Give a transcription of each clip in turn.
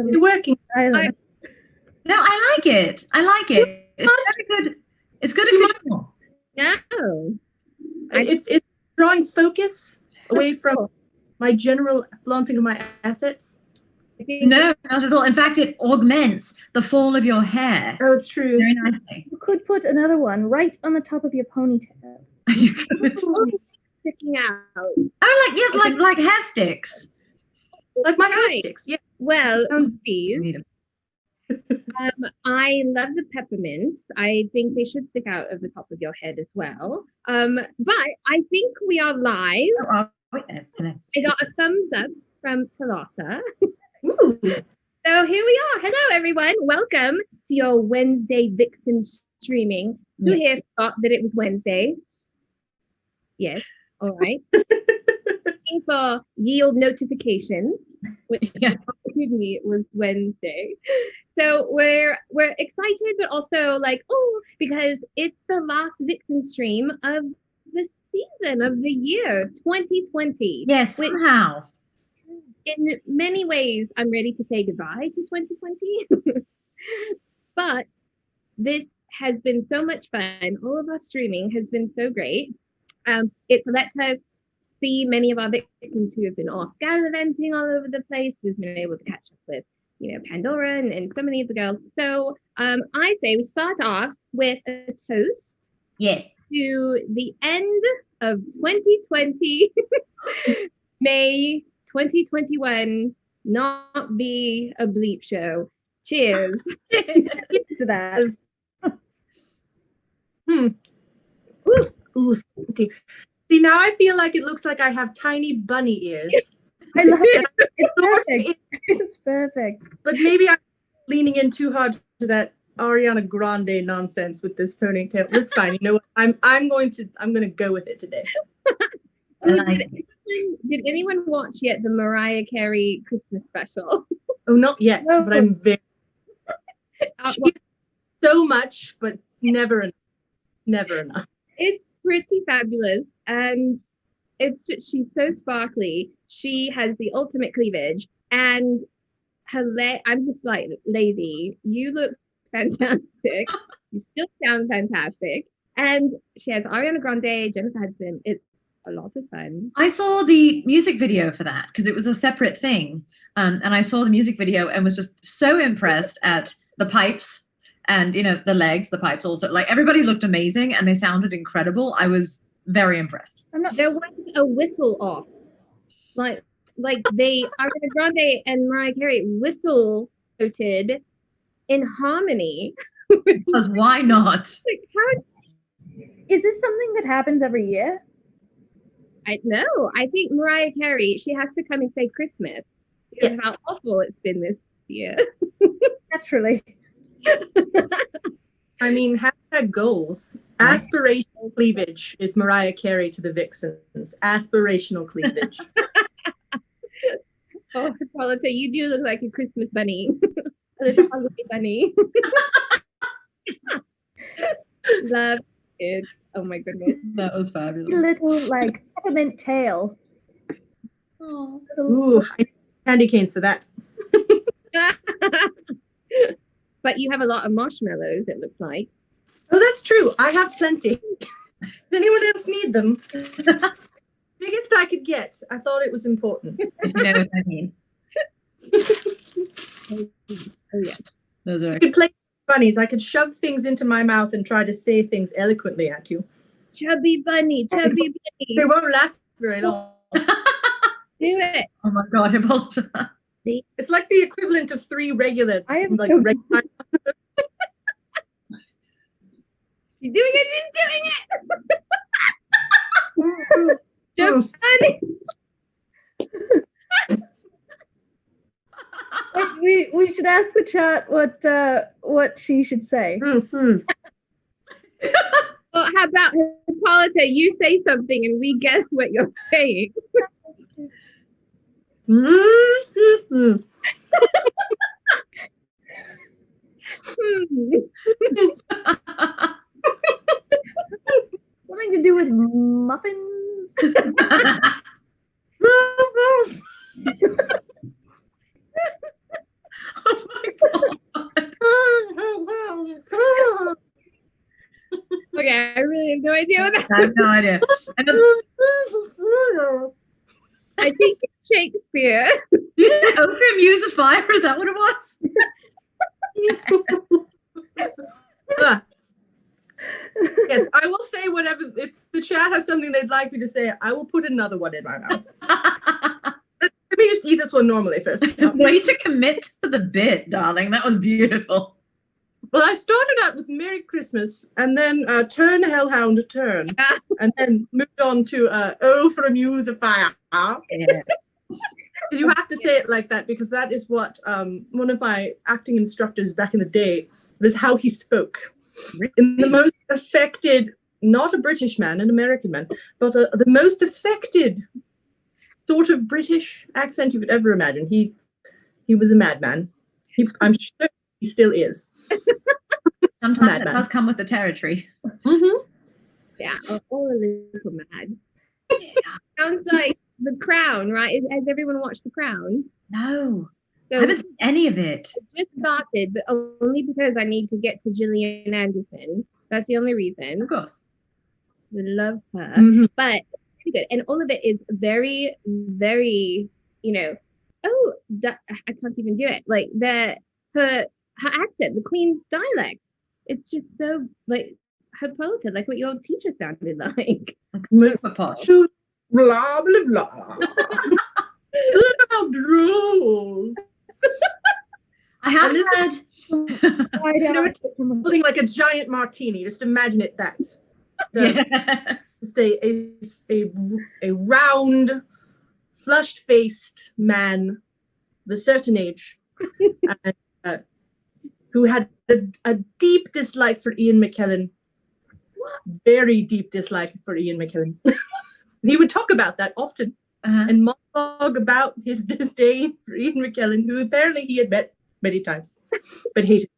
You're working. No, I like it. I like it. It's very good. It's good at control. No. It's drawing focus away from my general flaunting of my assets. No, not at all. In fact, it augments the fall of your hair. Oh, it's true. Very nicely. You could put another one right on the top of your ponytail. You could. Sticking out. Oh, like hair sticks. Like my hair sticks, yeah. Well, Sounds- Steve, I love the peppermints. I think they should stick out of the top of your head as well. But I think we are live. Oh, wait there. Hello. I got a thumbs up from Talata. Ooh. So here we are. Hello, everyone. Welcome to your Wednesday Vixen streaming. Who here thought that it was Wednesday? Yes. All right. Looking for yield notifications, which told me it was Wednesday. So we're excited, but also like, because it's the last Vixen stream of the season of the year 2020. Yes, somehow. In many ways, I'm ready to say goodbye to 2020. But this has been so much fun. All of our streaming has been so great. It's let us see many of our victims who have been off gallivanting all over the place. We've been able to catch up with, Pandora and so many of the girls. So I say we start off with a toast. Yes. To the end of 2020. May 2021 not be a bleep show. Cheers. Cheers to that. Ooh, see, now I feel like it looks like I have tiny bunny ears. I love it. It's perfect. It's perfect. But maybe I'm leaning in too hard to that Ariana Grande nonsense with this ponytail. It's fine. You know what? I'm going to go with it today. Did anyone watch yet the Mariah Carey Christmas special? Oh, not yet, No. but I'm very. She's so much, but never enough. Never enough. It's pretty fabulous, and she's so sparkly. She has the ultimate cleavage, and I'm just like, lady, you look fantastic. You still sound fantastic, and she has Ariana Grande, Jennifer Hudson. It's a lot of fun. I saw the music video for that because it was a separate thing. And I saw the music video and was just so impressed at the pipes and, the legs, the pipes also. Like, everybody looked amazing and they sounded incredible. I was very impressed. There was a whistle off. Like Ariana Grande and Mariah Carey whistle noted in harmony. Because why not? Is this something that happens every year? I think Mariah Carey, she has to come and say Christmas because of how awful it's been this year. Naturally. I mean, hashtag goals. Aspirational cleavage is Mariah Carey to the Vixens. Aspirational cleavage. Oh, Hippolyta, you do look like a Christmas bunny. A little hungry bunny. Love it. Oh my goodness. That was fabulous. Little, peppermint tail. Oh. Ooh, I need candy canes for that. But you have a lot of marshmallows, it looks like. Oh, that's true. I have plenty. Does anyone else need them? Biggest I could get. I thought it was important. If you know what I mean. Oh yeah. Those are I could play bunnies. I could shove things into my mouth and try to say things eloquently at you. Chubby bunny, chubby bunny. They won't last very long. Do it. Oh my God, Hippolyta. It's like the equivalent of 3 regular. I am like so- regular. She's doing it. Chubby bunny. We should ask the chat what she should say. Mhm. Well, how about Hippolyta? You say something and we guess what you're saying. Mhm. Something to do with muffins? really have no idea what that. I have no idea. And I think it's Shakespeare. Ophir Muse of Fire, is that what it was? Ah. Yes, I will say whatever. If the chat has something they'd like me to say, I will put another one in my mouth. Let me just eat this one normally first. Way to commit to the bit, darling. That was beautiful. Well, I started out with Merry Christmas, and then Turn Hellhound Turn, and then moved on to Oh for a Muse of Fire. Yeah. You have to say it like that because that is what one of my acting instructors back in the day, was how he spoke. In the most affected, not a British man, an American man, but the most affected sort of British accent you could ever imagine. He was a madman. I'm sure he still is. Sometimes it does come with the territory. Mm-hmm. Yeah, all a little mad. Sounds like The Crown, right? Has everyone watched The Crown? No, So I haven't seen any of it. it just started, but only because I need to get to Gillian Anderson. That's the only reason. Of course. We love her. Mm-hmm. But it's pretty good. And all of it is very, very, I can't even do it. Like her accent, the Queen's dialect. It's just so like Hippolyta, like what your teacher sounded like. Super posh. Blah, blah, blah. Look how droll. I have this- had. You know, it's holding like a giant martini. Just imagine it that. Yes. Just a round, flushed-faced man of a certain age, and, who had a deep dislike for Ian McKellen. Very deep dislike for Ian McKellen. He would talk about that often and monologue about his disdain for Ian McKellen, who apparently he had met many times, but hated.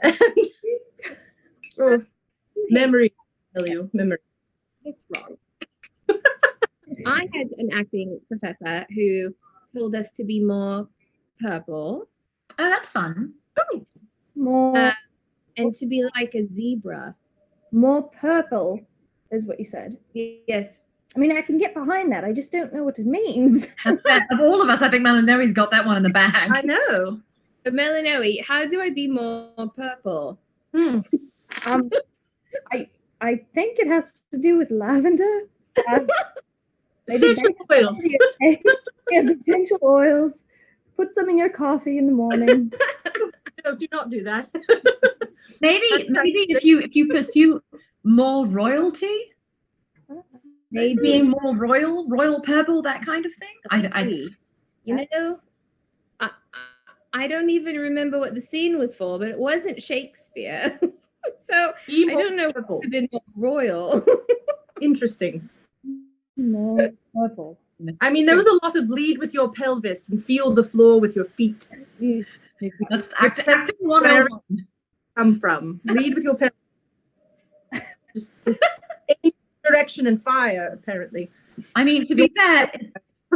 And memory, I tell you, memory. It's wrong. I had an acting professor who told us to be more purple Oh, that's fun. More and to be like a zebra. more purple is what you said. Yes. I mean, I can get behind that. I just don't know what it means. That's fair. Of all of us, I think Melinoe's got that one in the bag. I know. But Melinoe, how do I be more purple? I think it has to do with lavender. Maybe Essential oils. Yes, essential oils. Put some in your coffee in the morning. No, do not do that. Maybe if you pursue more royalty, Maybe. being more royal purple, that kind of thing. I don't even remember what the scene was for, but it wasn't Shakespeare. So Be I more don't know purple. what would have been more royal. Interesting. More purple. I mean, there was a lot of lead with your pelvis and feel the floor with your feet. That's acting 101. Come from lead with your pelvis. Just any direction and fire. Apparently, I mean, to be fair,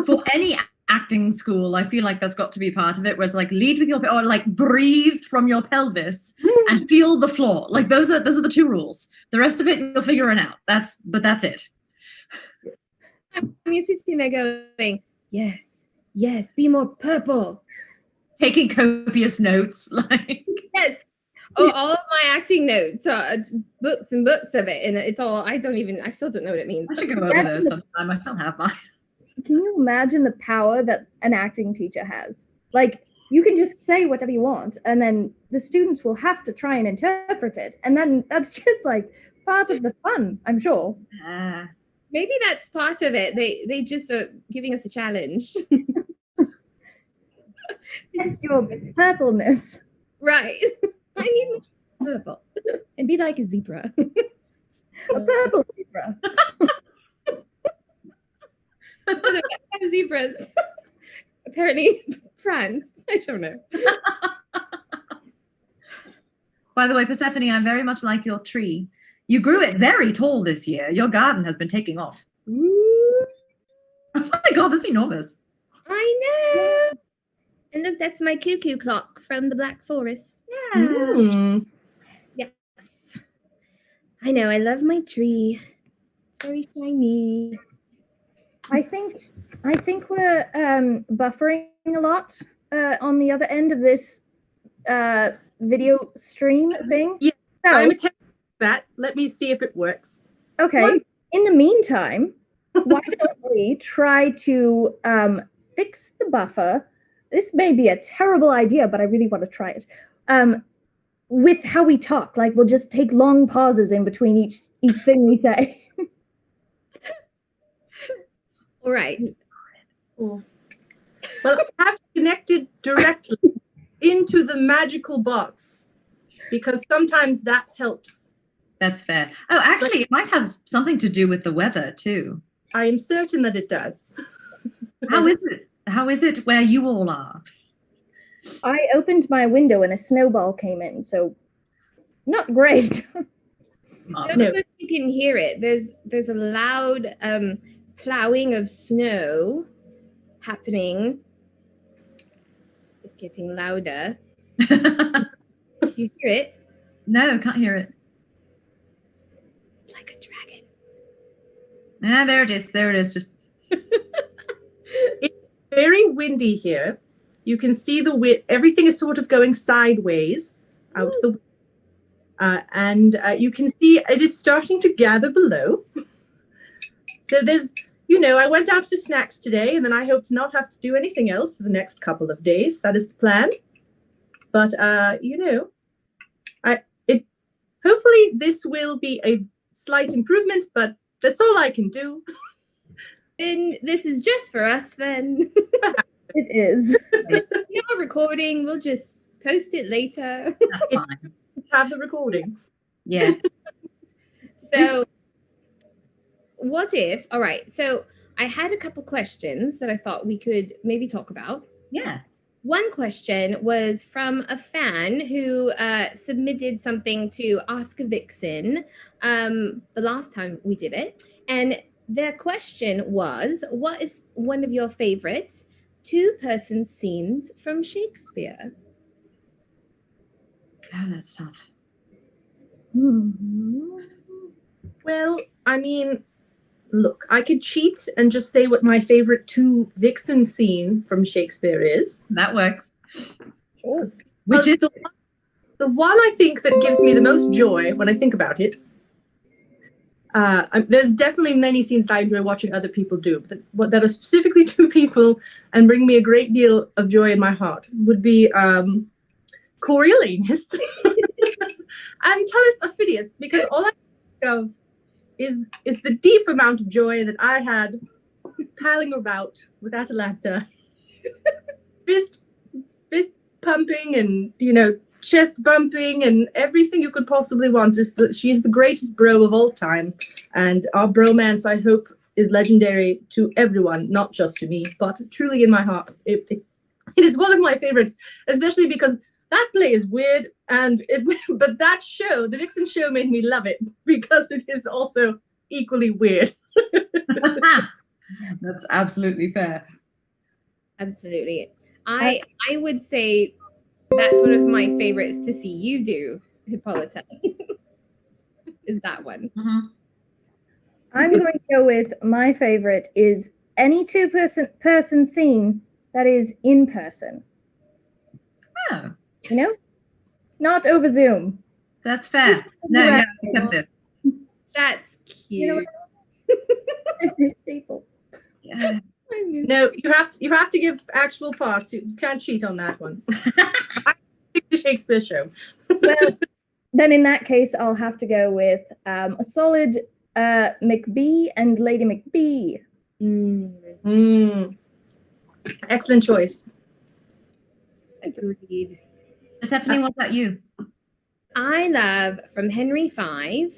for any acting school, I feel like that's got to be part of it. Whereas, like, lead with your or like breathe from your pelvis and feel the floor. Like those are the two rules. The rest of it, you'll figure it out. That's it. I'm sitting there going, yes, be more purple. Taking copious notes, like Yes. Oh, all of my acting notes are books and books of it, and it's all I still don't know what it means. I should go over those sometime. I still have mine. Can you imagine the power that an acting teacher has? Like, you can just say whatever you want, and then the students will have to try and interpret it. And then that's just like part of the fun, I'm sure. Maybe that's part of it. They just are giving us a challenge. It's your purpleness. Right. I need more purple. And be like a zebra. A purple zebra. Other zebras. Apparently France. I don't know. By the way, Persephone, I very much like your tree. You grew it very tall this year. Your garden has been taking off. Ooh, Oh my God, that's enormous. I know. And look, that's my cuckoo clock from the Black Forest. Hmm. Yes. I know, I love my tree. It's very shiny. I think we're buffering a lot on the other end of this video stream thing. Yeah, So, I'm attempting that. Let me see if it works. okay. One- In the meantime, why don't we try to fix the buffer? This may be a terrible idea, but I really want to try it. With how we talk, like we'll just take long pauses in between each thing we say. All right. Oh. Well, I have connected directly into the magical box because sometimes that helps. That's fair. Oh, actually, it might have something to do with the weather too. I am certain that it does. How is it? How is it where you all are? I opened my window and a snowball came in, so not great. I don't know if you can hear it. There's a loud plowing of snow happening. It's getting louder. Do you hear it? No, can't hear it. It's like a dragon. Ah, there it is. There it is. Just It's very windy here. You can see the wind. Everything is sort of going sideways out the and you can see it is starting to gather below. So there's, I went out for snacks today, and then I hope to not have to do anything else for the next couple of days. That is the plan. But hopefully this will be a slight improvement, but that's all I can do. And this is just for us then. It is. We are recording. We'll just post it later. that's fine. Have the recording. Yeah. So what if, all right, so I had a couple questions that I thought we could maybe talk about. Yeah. One question was from a fan who submitted something to Ask a Vixen the last time we did it. And their question was, what is one of your favorite two-person scenes from Shakespeare? Oh, that's tough. Well, I mean, look, I could cheat and just say what my favorite two Vixen scene from Shakespeare is. That works. Sure. Which is the one I think that gives me the most joy when I think about it. There's definitely many scenes that I enjoy watching other people do, but that are specifically two people and bring me a great deal of joy in my heart would be Coriolanus and Tellus Ophidius, because all I think of is the deep amount of joy that I had palling about with Atalanta, fist pumping and chest bumping and everything you could possibly want. She's the greatest bro of all time, and our bromance, I hope, is legendary to everyone, not just to me, but truly in my heart. It is one of my favorites, especially because that play is weird, but that show, the Vixen show, made me love it because it is also equally weird. That's absolutely fair. Absolutely. I would say that's one of my favorites to see you do, Hippolyta. Is that one. Mm-hmm. I'm going to go with my favorite is any two-person scene that is in person. Oh, Not over Zoom. that's fair. No, yeah, accept this. That's cute. I miss people. Yeah. No, you have to give actual parts. You can't cheat on that one. I pick the Shakespeare show. Well, then in that case, I'll have to go with a solid McBee and Lady McBee. Excellent choice. Agreed. Persephone, what about you? I love from Henry V,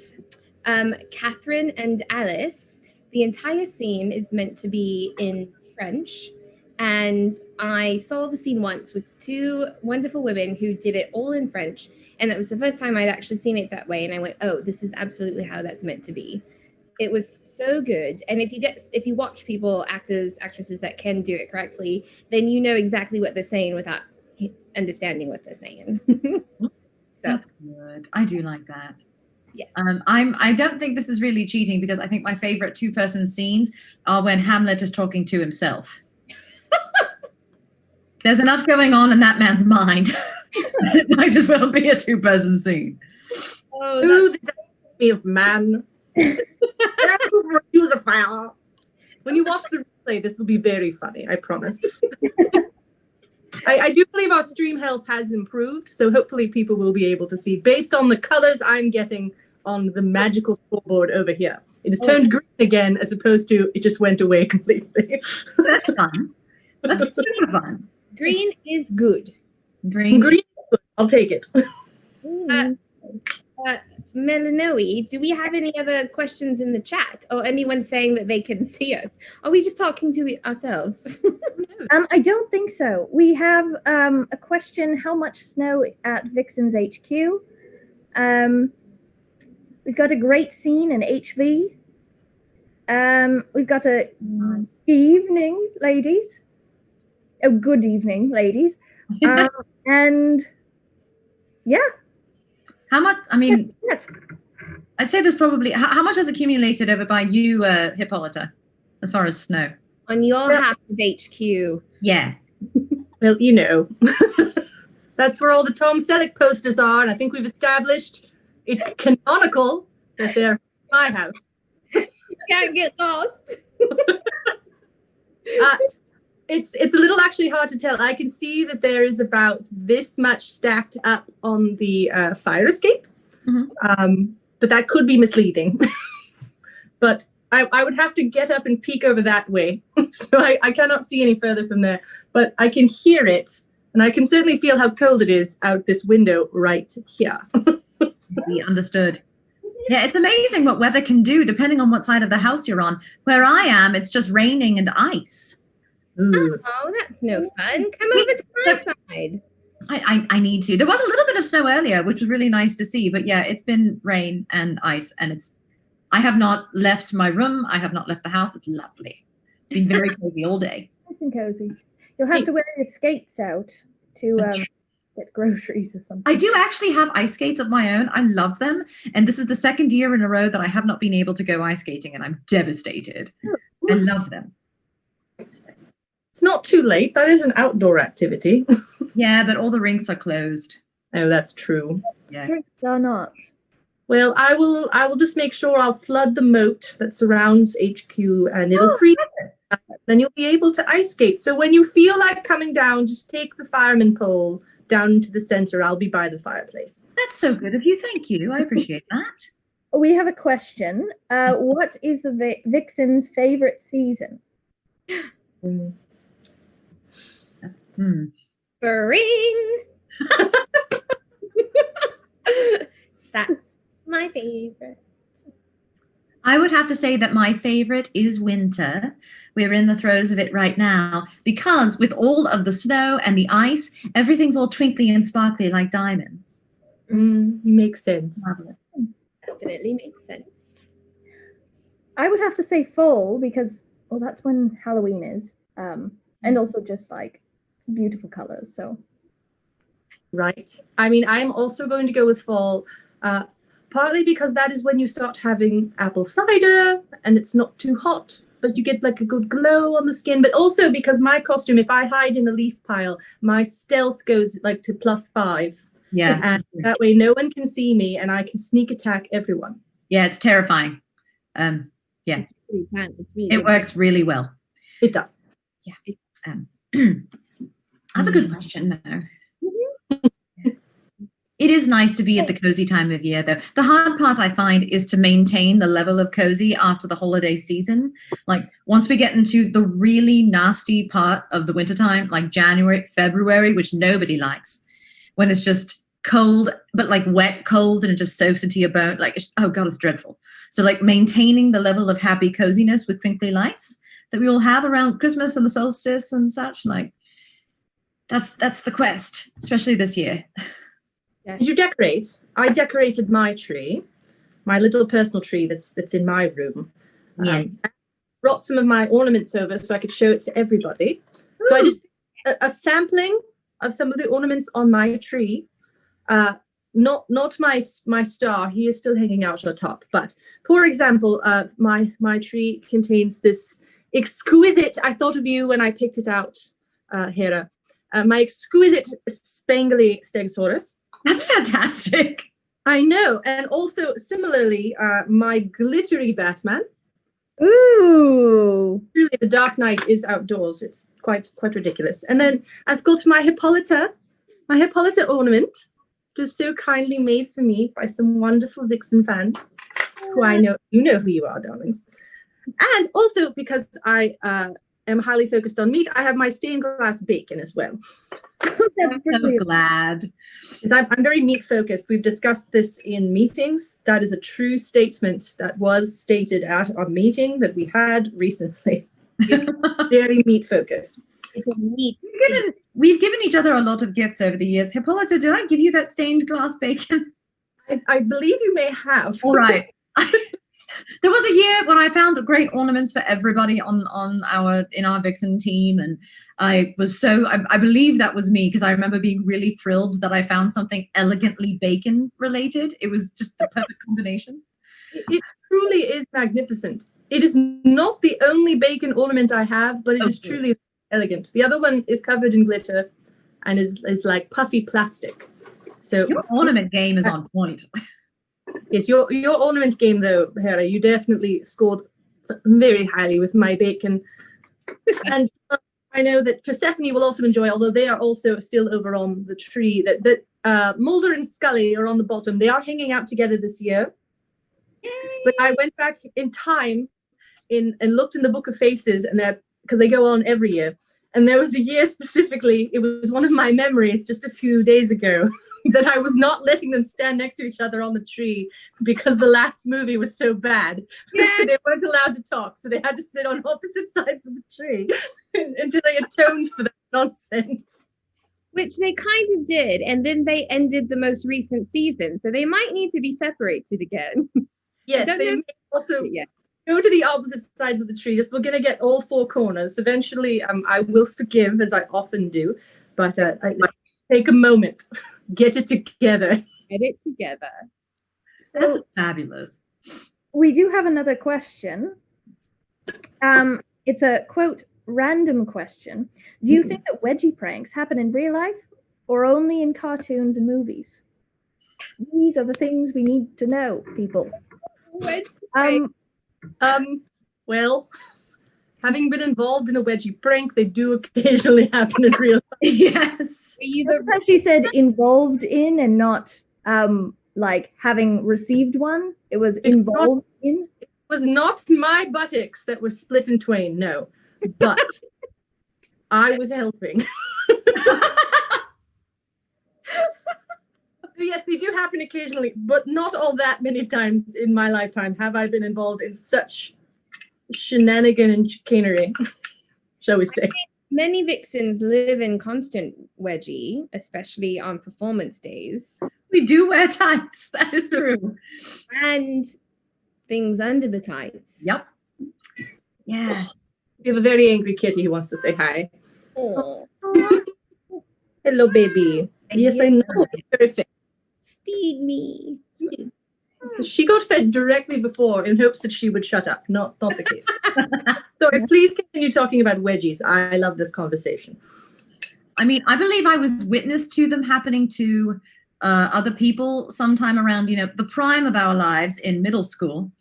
Catherine and Alice. The entire scene is meant to be in French. And I saw the scene once with two wonderful women who did it all in French. And that was the first time I'd actually seen it that way. And I went, oh, this is absolutely how that's meant to be. It was so good. And if you watch people, actors, actresses that can do it correctly, then you know exactly what they're saying without understanding what they're saying. So That's good. I do like that. Yes. I don't think this is really cheating because I think my favorite two-person scenes are when Hamlet is talking to himself. There's enough going on in that man's mind. It might as well be a two-person scene. Oh, Ooh, the destiny of man. Use a fire. When you watch the replay, this will be very funny, I promise. I do believe our stream health has improved, so hopefully people will be able to see based on the colors I'm getting on the magical scoreboard over here. It has turned green again as opposed to it just went away completely. That's fun. That's super fun. green is good. Green. I'll take it. Melinoe, do we have any other questions in the chat or anyone saying that they can see us? Are we just talking to ourselves? I don't think so. We have a question: how much snow at Vixens HQ? We've got a great scene in HV. We've got a evening, ladies. Oh, good evening, ladies. And yeah. How much? I mean, I'd say there's probably how much has accumulated over by you, Hippolyta, as far as snow? On your half of HQ. Yeah. Well, you know, that's where all the Tom Selleck posters are, and I think we've established it's canonical that they're my house. Can't get lost. It's a little actually hard to tell. I can see that there is about this much stacked up on the fire escape, but that could be misleading. But I would have to get up and peek over that way, so I cannot see any further from there. But I can hear it, and I can certainly feel how cold it is out this window right here. Understood. Yeah, it's amazing what weather can do depending on what side of the house you're on. Where I am, it's just raining and ice. Ooh. Oh, that's no fun. Come over to my side. I need to. There was a little bit of snow earlier, which was really nice to see. But yeah, it's been rain and ice, and I have not left my room. I have not left the house. It's lovely. Been very cozy all day. Nice and cozy. You'll have to wear your skates out to get groceries or something. I do actually have ice skates of my own. I love them. And this is the second year in a row that I have not been able to go ice skating, and I'm devastated. I love them. It's not too late. That is an outdoor activity. Yeah, but all the rinks are closed. Oh, that's true. Yeah. Streets are not. Well, I will just make sure I'll flood the moat that surrounds HQ, and it'll freeze. Then you'll be able to ice skate. So when you feel like coming down, just take the fireman pole down into the center. I'll be by the fireplace. That's so good of you. Thank you. I appreciate that. We have a question. What is the Vixen's favorite season? Spring. That's my favorite. I would have to say that my favorite is winter. We're in the throes of it right now because with all of the snow and the ice, everything's all twinkly and sparkly like diamonds. Makes sense. Definitely makes sense. I would have to say fall because, well, that's when Halloween is. And also just like beautiful colors. So, right. I mean, I'm also going to go with fall, partly because that is when you start having apple cider and it's not too hot, but you get like a good glow on the skin. But also because my costume, if I hide in a leaf pile, my stealth goes like to +5. Yeah. And that way no one can see me and I can sneak attack everyone. Yeah, it's terrifying. Yeah. It's really fun. It's really it works really well. It does. Yeah. That's a good question, though. It is nice to be at the cozy time of year, though. The hard part I find is to maintain the level of cozy after the holiday season. Like once we get into the really nasty part of the wintertime, like January, February, which nobody likes, when it's just cold, but like wet cold and it just soaks into your bone. Like, oh God, it's dreadful. So like maintaining the level of happy coziness with twinkly lights that we all have around Christmas and the solstice and such, like that's the quest, especially this year. Did you decorate? I decorated my tree, my little personal tree that's in my room. Yeah. I brought some of my ornaments over so I could show it to everybody. Ooh. So I just a sampling of some of the ornaments on my tree. not my star. He is still hanging out on top. But for example, my tree contains this exquisite. I thought of you when I picked it out, Hera. My exquisite spangly stegosaurus. That's fantastic. I know, and also similarly, my glittery Batman. Ooh. Truly, the Dark Knight is outdoors. It's quite ridiculous. And then I've got my Hippolyta ornament, which was so kindly made for me by some wonderful Vixen fans, who I know you know who you are, darlings. And also because I am highly focused on meat, I have my stained glass bacon as well. I'm so glad. Because I'm very meat focused. We've discussed this in meetings. That is a true statement that was stated at a meeting that we had recently. Very meat focused. It's a meat. We've given each other a lot of gifts over the years. Hippolyta, did I give you that stained glass bacon? I believe you may have. All right. There was a year when I found great ornaments for everybody in our Vixen team, and I believe that was me, because I remember being really thrilled that I found something elegantly bacon related. It was just the perfect combination. It truly is magnificent. It is not the only bacon ornament I have, but it is truly elegant. The other one is covered in glitter and is like puffy plastic. So your ornament game is on point. Yes, your ornament game though, Hera, you definitely scored very highly with my bacon. And I know that Persephone will also enjoy, although they are also still over on the tree, that Mulder and Scully are on the bottom. They are hanging out together this year. But I went back in time and looked in the Book of Faces, and because they go on every year. And there was a year specifically, it was one of my memories just a few days ago, that I was not letting them stand next to each other on the tree because the last movie was so bad. Yes. They weren't allowed to talk, so they had to sit on opposite sides of the tree until they atoned for that nonsense. Which they kind of did, and then they ended the most recent season, so they might need to be separated again. Yes, they may also go to the opposite sides of the tree. Just we're going to get all four corners. Eventually, I will forgive, as I often do, but take a moment, get it together. Get it together. So that's fabulous. We do have another question. It's a quote random question. Do you think that wedgie pranks happen in real life or only in cartoons and movies? These are the things we need to know, people. Well, having been involved in a wedgie prank, they do occasionally happen in real life. Yes. She said involved in and not like having received one. It was involved in. It was not my buttocks that were split in twain, no. But I was helping. Yes, they do happen occasionally, but not all that many times in my lifetime have I been involved in such shenanigan and chicanery, shall we say. Many Vixens live in constant wedgie, especially on performance days. We do wear tights, that is true. And things under the tights. Yep. Yeah. We have a very angry kitty who wants to say hi. Oh. Hello, baby. Yes, I know. Very fit. Feed me. She got fed directly before in hopes that she would shut up. Not the case. Sorry, please continue talking about wedgies. I love this conversation. I mean, I believe I was witness to them happening to other people sometime around, the prime of our lives in middle school.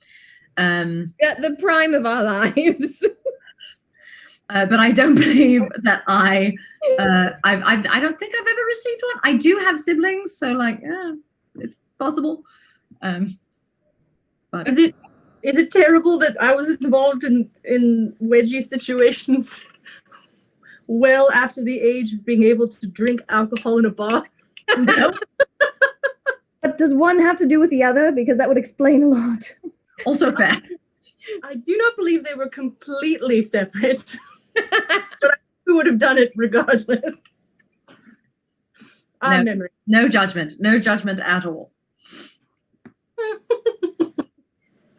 At the prime of our lives. But I don't believe that I don't think I've ever received one. I do have siblings, so it's possible. But is it terrible that I was involved in wedgie situations well after the age of being able to drink alcohol in a bar? No. But does one have to do with the other? Because that would explain a lot. Also fair. I do not believe they were completely separate, but I would have done it regardless. Memory. No judgment at all.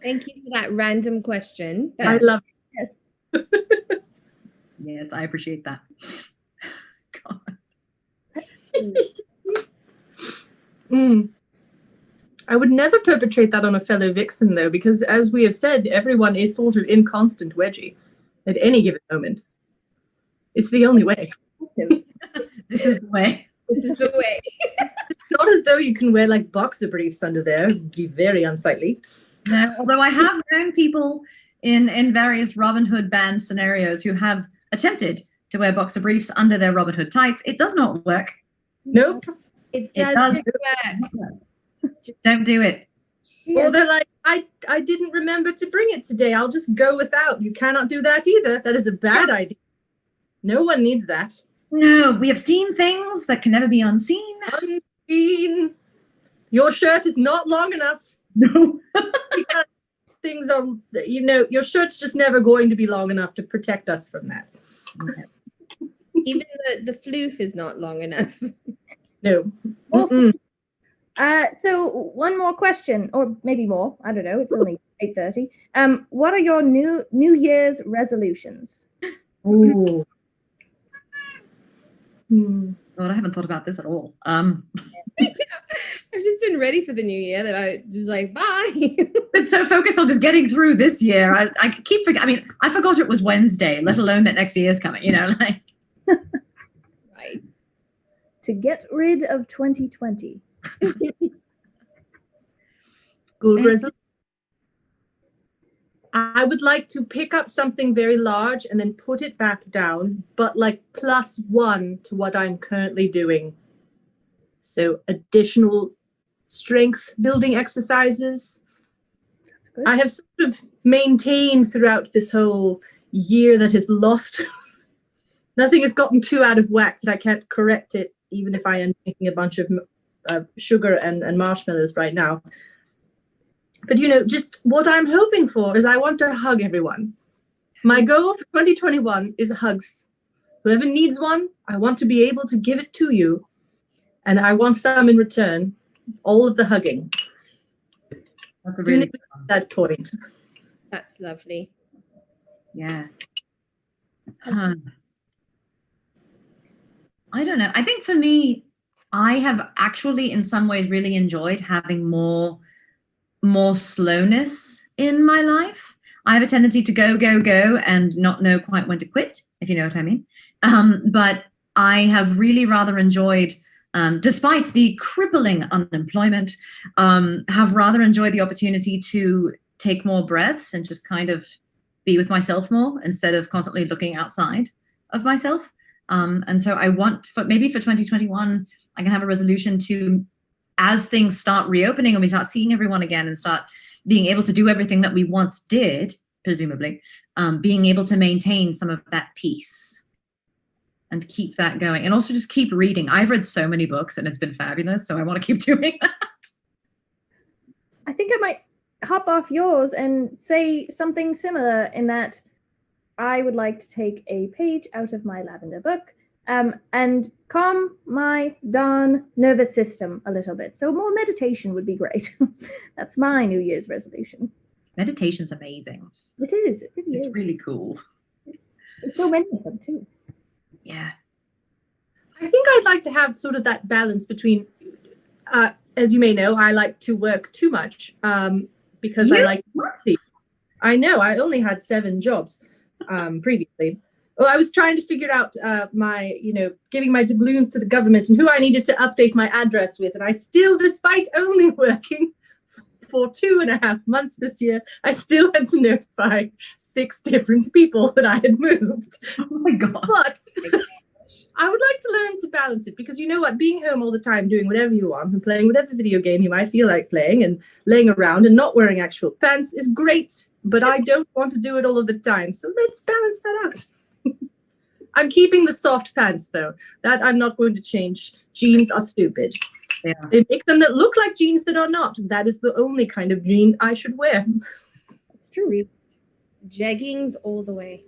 Thank you for that random question. I love it. Yes. Yes, I appreciate that. God. I would never perpetrate that on a fellow Vixen, though, because as we have said, everyone is sort of in constant wedgie at any given moment. It's the only way. This is the way. This is the way. Not as though you can wear like boxer briefs under there. It'd be very unsightly. No, although I have known people in various Robin Hood band scenarios who have attempted to wear boxer briefs under their Robin Hood tights. It does not work. Nope. It It doesn't does. work. Don't do it. Well, they're like, I didn't remember to bring it today. I'll just go without. You cannot do that either. That is a bad idea. No one needs that. No, we have seen things that can never be unseen. Unseen. Your shirt is not long enough. No. Because things are, your shirt's just never going to be long enough to protect us from that. Even the floof is not long enough. No. Well, Mm-mm. So one more question, or maybe more. I don't know. It's only 8:30. What are your New Year's resolutions? Ooh. God, I haven't thought about this at all. I've just been ready for the new year that I was like, bye. Been so focused on just getting through this year. I keep forgetting. I mean, I forgot it was Wednesday, let alone that next year's coming, like. Right. To get rid of 2020. Good resolution. I would like to pick up something very large and then put it back down, but like +1 to what I'm currently doing. So additional strength building exercises. That's good. I have sort of maintained throughout this whole year that has lost. Nothing has gotten too out of whack that I can't correct it, even if I am drinking a bunch of sugar and marshmallows right now. But, just what I'm hoping for is I want to hug everyone. My goal for 2021 is hugs. Whoever needs one, I want to be able to give it to you. And I want some in return. All of the hugging. That's a Doing really it at that point. That's lovely. Yeah. Huh. I don't know. I think for me, I have actually in some ways really enjoyed having more slowness in my life. I have a tendency to go and not know quite when to quit, if you know what I mean. But I have really rather enjoyed, despite the crippling unemployment, have rather enjoyed the opportunity to take more breaths and just kind of be with myself more instead of constantly looking outside of myself. And so I want, maybe for 2021, I can have a resolution to, as things start reopening and we start seeing everyone again and start being able to do everything that we once did, presumably, being able to maintain some of that peace and keep that going. And also just keep reading. I've read so many books and it's been fabulous, so I want to keep doing that. I think I might hop off yours and say something similar in that I would like to take a page out of my lavender book and calm my darn nervous system a little bit. So more meditation would be great. That's my New Year's resolution. Meditation's amazing. It is. It really It's is. really cool. There's so many of them too. Yeah. I think I'd like to have sort of that balance between, as you may know, I like to work too much because I like to see. I know, I only had 7 jobs previously. Well, I was trying to figure out giving my doubloons to the government and who I needed to update my address with. And I still, despite only working for 2.5 months this year, I still had to notify 6 different people that I had moved. Oh my God. But I would like to learn to balance it because you know what? Being home all the time, doing whatever you want and playing whatever video game you might feel like playing and laying around and not wearing actual pants is great, but I don't want to do it all of the time. So let's balance that out. I'm keeping the soft pants though. That I'm not going to change. Jeans are stupid. Yeah. They make them that look like jeans that are not. That is the only kind of jean I should wear. That's true. Jeggings all the way.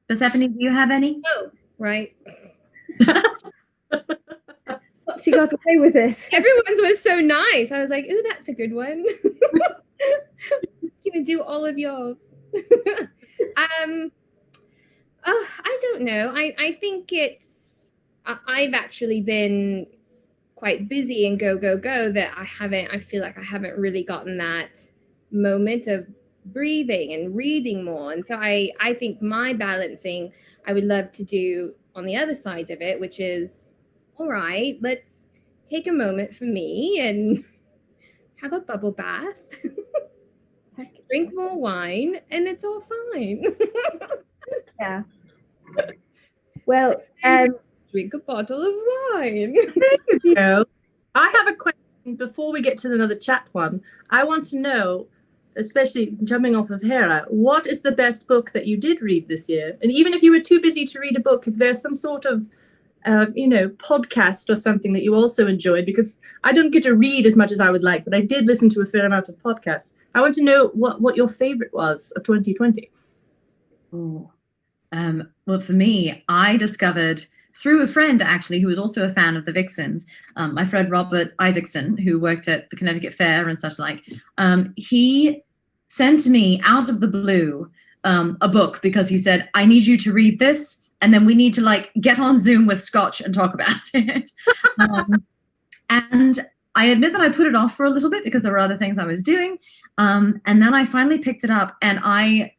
Persephone, do you have any? Oh, right. She got away with it. Everyone's was so nice. I was like, ooh, that's a good one. I'm just gonna do all of yours. I don't know. I think I've actually been quite busy and go that I feel like I haven't really gotten that moment of breathing and reading more. And so I think my balancing I would love to do on the other side of it, which is, all right, let's take a moment for me and have a bubble bath, drink more wine, and it's all fine. Yeah. Well, Drink a bottle of wine. So, I have a question before we get to another chat one. I want to know, especially jumping off of Hera, what is the best book that you did read this year? And even if you were too busy to read a book, if there's some sort of podcast or something that you also enjoyed, because I don't get to read as much as I would like, but I did listen to a fair amount of podcasts. I want to know what your favorite was of 2020. Oh, well, for me, I discovered through a friend actually who was also a fan of the Vixens, my friend Robert Isaacson, who worked at the Connecticut Fair and such like. He sent me out of the blue a book because he said, I need you to read this, and then we need to like get on Zoom with Scotch and talk about it. And I admit that I put it off for a little bit because there were other things I was doing. And then I finally picked it up, and I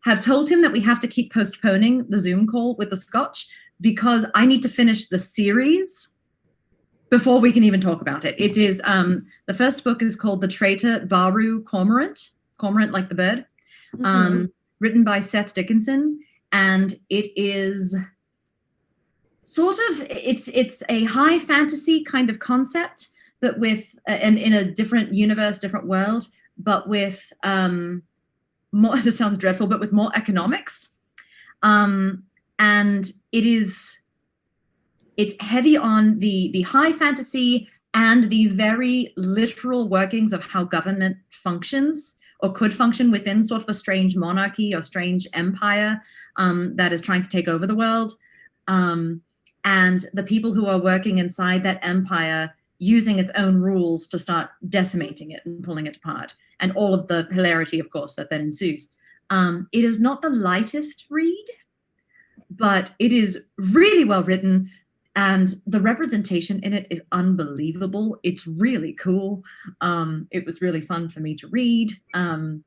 have told him that we have to keep postponing the Zoom call with the Scotch because I need to finish the series before we can even talk about it. It is, the first book is called The Traitor Baru Cormorant like the bird, written by Seth Dickinson. And it is sort of, it's a high fantasy kind of concept, but with, and in a different universe, different world, but with more, this sounds dreadful, but with more economics. And it's heavy on the high fantasy and the very literal workings of how government functions or could function within sort of a strange monarchy or strange empire that is trying to take over the world. And the people who are working inside that empire using its own rules to start decimating it and pulling it apart. And all of the hilarity, of course, that then ensues. It is not the lightest read, but it is really well written, and the representation in it is unbelievable. It's really cool. It was really fun for me to read. And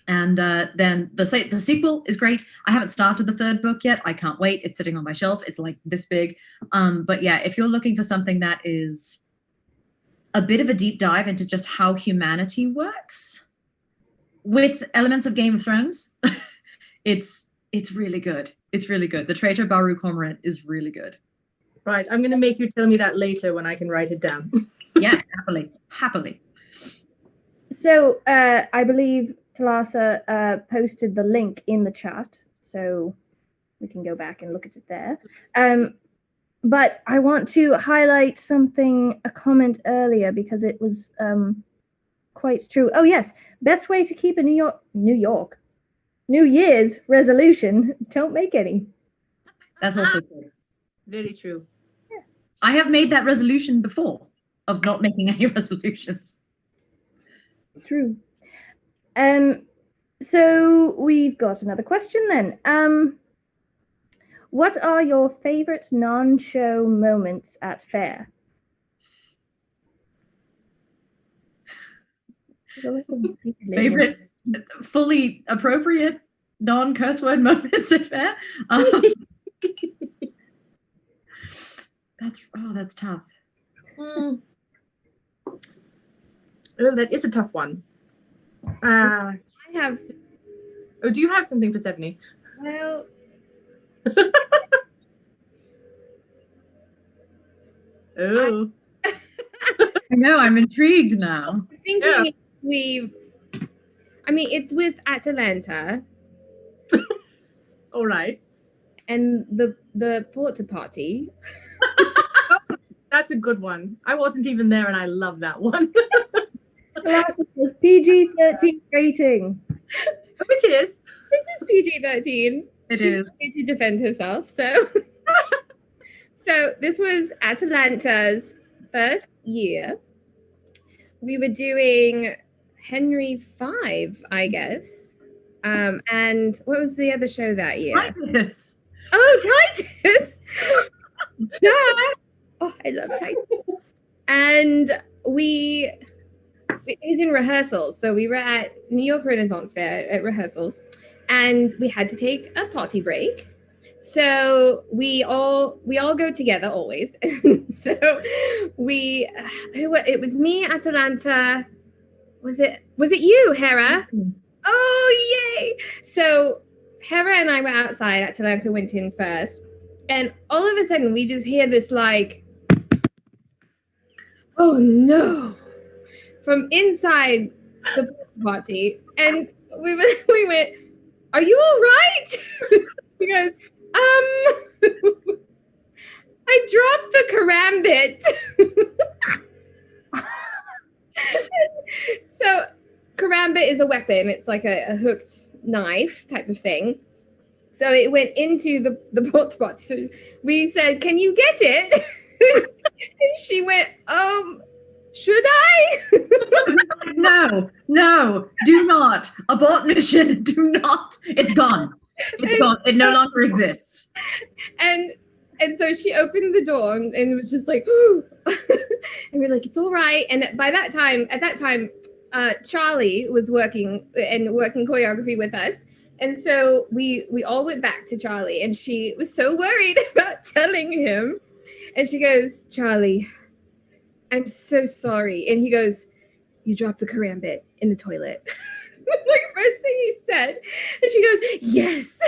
then the sequel is great. I haven't started the third book yet. I can't wait. It's sitting on my shelf. It's like this big. But yeah, if you're looking for something that is a bit of a deep dive into just how humanity works with elements of Game of Thrones, it's really good. It's really good. The Traitor Baru Cormorant is really good. Right. I'm going to make you tell me that later when I can write it down. Yeah, happily. So I believe Talasa posted the link in the chat, so we can go back and look at it there. But I want to highlight a comment earlier, because it was quite true. Oh yes, best way to keep a New Year's resolution, don't make any. That's also good. Very true. Yeah. I have made that resolution before of not making any resolutions. True. So we've got another question then. What are your favorite non-show moments at fair? Favorite fully appropriate non-curse word moments at fair? That's tough. Oh, that is a tough one. I have. Oh, do you have something for Stephanie? Well, Oh. I know, I'm intrigued now. I'm thinking it's with Atalanta All right. and the porta potty. That's a good one. I wasn't even there, and I love that one. Was PG-13 rating. Which is. This is PG-13. It She's is. going to defend herself. So, so this was Atalanta's first year. We were doing Henry V, I guess. And what was the other show that year? Titus. Oh, Titus! Yeah. Oh, I love Titus. And it was in rehearsals. So we were at New York Renaissance Fair at rehearsals, and we had to take a potty break. So we all go together always. So it was me, Atalanta. Was it you, Hera? Mm-hmm. Oh, yay! So Hera and I were outside. Atalanta went in first, and all of a sudden we just hear this like, oh no, from inside the party, and we went, are you all right? She goes, I dropped the karambit. So karambit is a weapon. It's like a hooked knife type of thing. So it went into the porta potty. So we said, can you get it? And she went, should I? No, do not. Abort mission, do not. It's gone. It's gone. It no longer exists. And so she opened the door and it was just like, and we're like, it's all right. And at that time, Charlie was working choreography with us. And so we all went back to Charlie, and she was so worried about telling him. And she goes, Charlie, I'm so sorry. And he goes, you dropped the karambit in the toilet. Like first thing he said. And she goes, yes.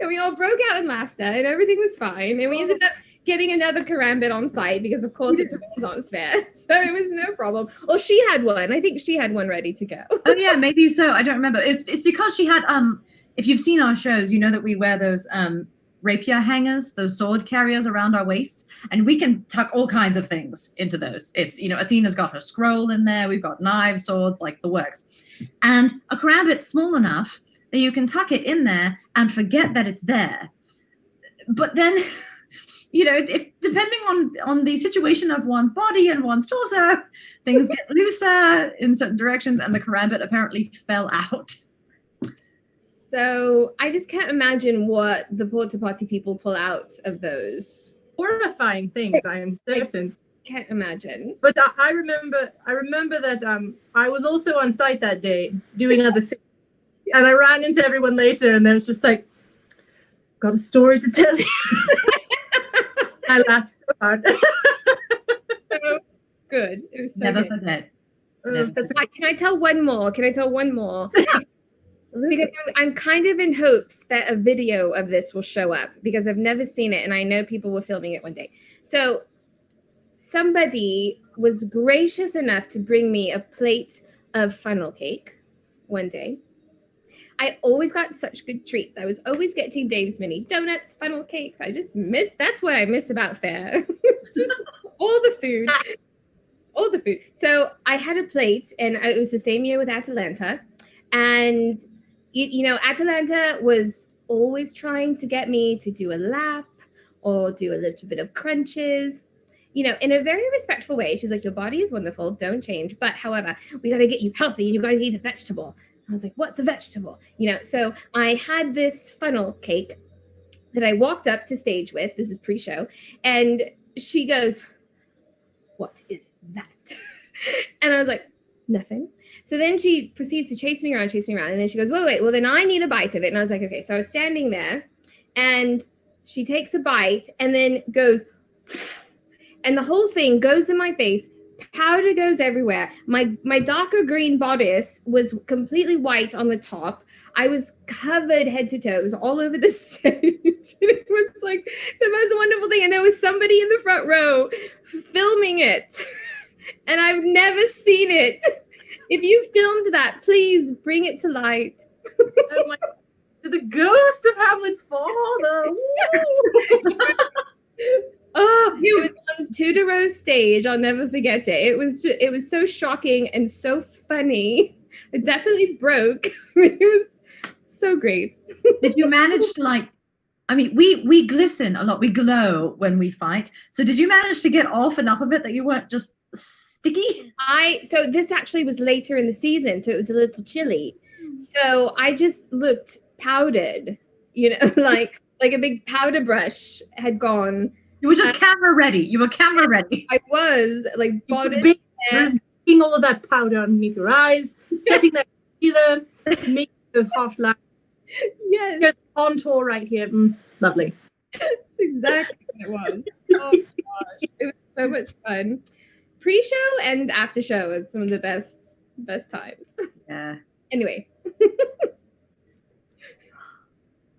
And we all broke out in laughter, and everything was fine. And we ended up getting another karambit on site because, of course, it's a Renaissance fair. So it was no problem. Or she had one. I think she had one ready to go. Oh, yeah, maybe so. I don't remember. It's because she had, if you've seen our shows, you know that we wear those rapier hangers, those sword carriers around our waists, and we can tuck all kinds of things into those. It's, Athena's got her scroll in there. We've got knives, swords, like the works. And a karambit's small enough that you can tuck it in there and forget that it's there. But then, if depending on the situation of one's body and one's torso, things get looser in certain directions, and the karambit apparently fell out. So I just can't imagine what the porta potty people pull out of those. Horrifying things, I am certain. Can't imagine. But I remember that I was also on site that day doing other things. And I ran into everyone later, and there was just like, got a story to tell you. I laughed so hard. So good. It was so Never good. forget. Can I tell one more? Because I'm kind of in hopes that a video of this will show up, because I've never seen it, and I know people were filming it one day. So somebody was gracious enough to bring me a plate of funnel cake one day. I always got such good treats. I was always getting Dave's mini donuts, funnel cakes. That's what I miss about fair. It's just all the food. So I had a plate, and it was the same year with Atalanta. And, Atalanta was always trying to get me to do a lap or do a little bit of crunches, in a very respectful way. She was like, your body is wonderful. Don't change. But however, we got to get you healthy, and you got to eat a vegetable. I was like, what's a vegetable? So I had this funnel cake that I walked up to stage with. This is pre-show. And she goes, what is that? And I was like, nothing. So then she proceeds to chase me around. And then she goes, wait, well, then I need a bite of it. And I was like, okay. So I was standing there, and she takes a bite and then goes, and the whole thing goes in my face. Powder goes everywhere. My darker green bodice was completely white on the top. I was covered head to toe. It was all over the stage. It was like the most wonderful thing. And there was somebody in the front row filming it. And I've never seen it. If you filmed that, please bring it to light. Oh my, the ghost of Hamlet's father. Oh, it was on Tudero's stage. I'll never forget it. It was so shocking and so funny. It definitely broke. It was so great. Did you manage to we glisten a lot. We glow when we fight. So did you manage to get off enough of it that you weren't just sticky? So this actually was later in the season, so it was a little chilly. So I just looked powdered, like a big powder brush had gone You were just camera ready. You were camera ready. I was like bodice. Making all of that powder underneath your eyes, setting that concealer to make those harsh lines. Yes, Contour right here. Lovely. that's exactly what it was. Oh my gosh, it was so much fun. Pre-show and after show was some of the best times. Yeah. Anyway,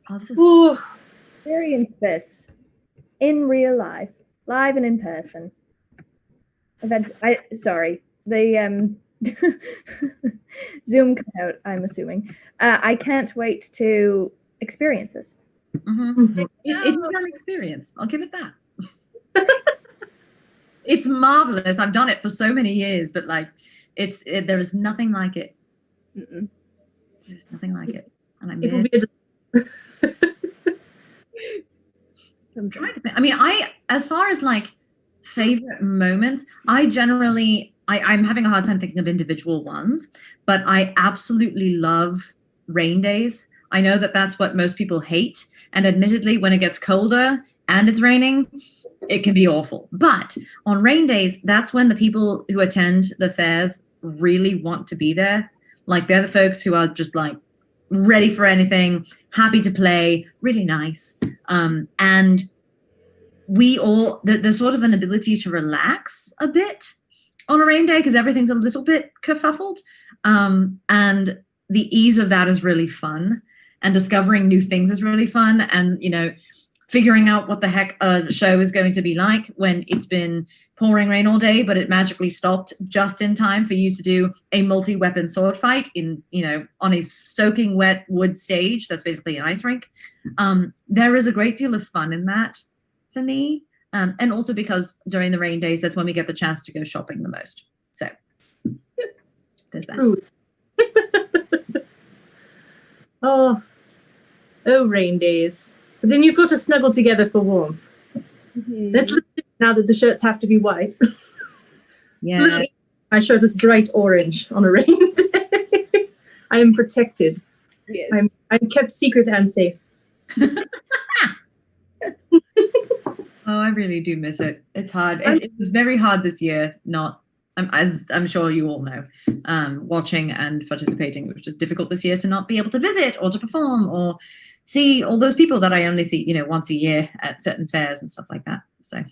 Oh, this is Ooh. Experience this in real life, live and in person. Sorry, the Zoom cut out, I'm assuming. I can't wait to experience this. It's an experience. I'll give it that. It's marvelous. I've done it for so many years, but like, there is nothing like it. There's nothing like it, and I'm trying to think. I mean, as far as like favorite moments, I'm having a hard time thinking of individual ones, but I absolutely love rain days. I know that that's what most people hate, and admittedly, when it gets colder and it's raining, it can be awful. But on rain days, that's when the people who attend the fairs really want to be there. Like, they're the folks who are just like ready for anything, happy to play, really nice. And we all, there's sort of an ability to relax a bit on a rain day because everything's a little bit kerfuffled. And the ease of that is really fun. And discovering new things is really fun. And, you know, figuring out what the heck a show is going to be like when it's been pouring rain all day, but it magically stopped just in time for you to do a multi-weapon sword fight in, you know, on a soaking wet wood stage. That's basically an ice rink. There is a great deal of fun in that for me. And also because during the rain days, that's when we get the chance to go shopping the most. So there's that. Oh, rain days. But then you've got to snuggle together for warmth. Let's look at it now that the shirts have to be white. Yeah. My shirt was bright orange on a rain day. I am protected. yes. I'm kept secret and safe. Oh, I really do miss it. It's hard. It was very hard this year, as I'm sure you all know, watching and participating. It was just difficult this year to not be able to visit or to perform or see all those people that I only see, you know, once a year at certain fairs and stuff like that. So,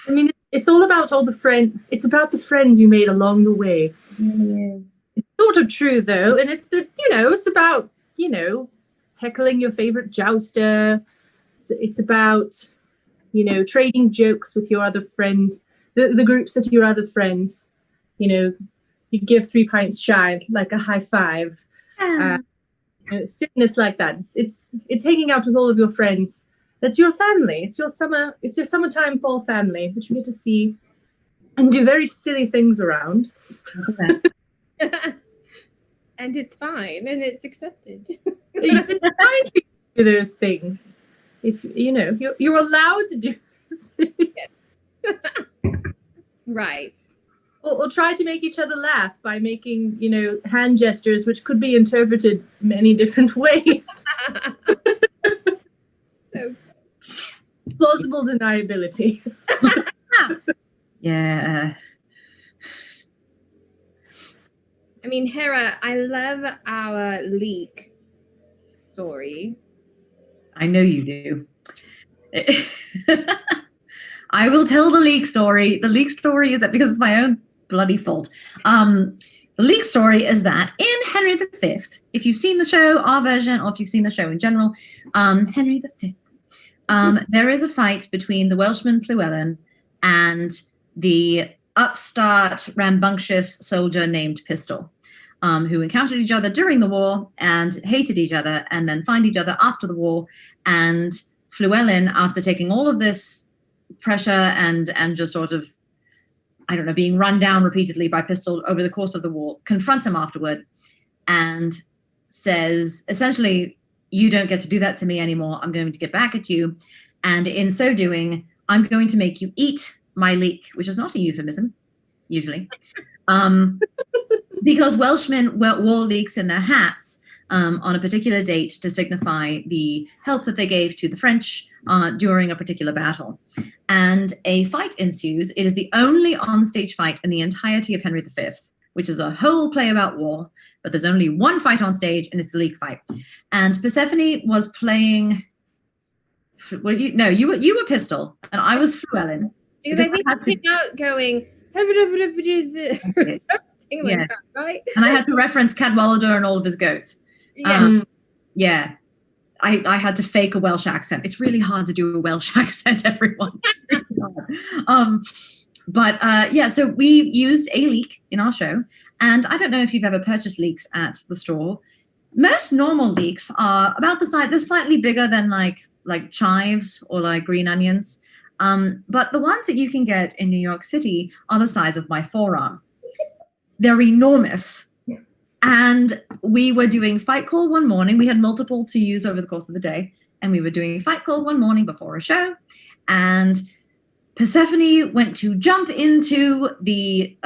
I mean, it's all about it's about the friends you made along the way. it really is. It's sort of true though, and it's about, you know, heckling your favorite jouster. It's about, you know, trading jokes with your other friends, the groups that are your other friends. You know, you give 3 pints shy, like a high five. Silliness like that. It's hanging out with all of your friends. That's your family. It's your summertime fall family, which you get to see and do very silly things around. And it's fine and it's accepted. It's fine to do those things. If you know, you're allowed to do those things. Right. Or try to make each other laugh by making, you know, hand gestures, which could be interpreted many different ways. So Plausible deniability. Yeah. I mean, Hera, I love our leak story. I know you do. I will tell the leak story. The leak story is that because it's my own bloody fault. The leak story is that in Henry V, if you've seen the show, our version, or if you've seen the show in general, Henry V, there is a fight between the Welshman Llewellyn and the upstart, rambunctious soldier named Pistol, who encountered each other during the war and hated each other and then find each other after the war. And Llewellyn, after taking all of this pressure and just sort of, I don't know, being run down repeatedly by Pistol over the course of the war, confronts him afterward and says, essentially, you don't get to do that to me anymore. I'm going to get back at you. And in so doing, I'm going to make you eat my leek, which is not a euphemism, usually. Because Welshmen wore leeks in their hats on a particular date to signify the help that they gave to the French during a particular battle. And a fight ensues. It is the only on-stage fight in the entirety of Henry V, which is a whole play about war, but there's only one fight on stage, and it's the leek fight. And Persephone was playing... Well, you were Pistol, and I was Fluellen. Because I think I came out going... Yeah. Right? And I had to reference Cadwallader and all of his goats. Yeah. Yeah. I had to fake a Welsh accent. It's really hard to do a Welsh accent, everyone. It's really hard. So we used a leek in our show. And I don't know if you've ever purchased leeks at the store. Most normal leeks are about the size, they're slightly bigger than like chives or like green onions. But the ones that you can get in New York City are the size of my forearm. They're enormous. And we were doing fight call one morning. We had multiple to use over the course of the day. And we were doing fight call one morning before a show. And Persephone went to jump into the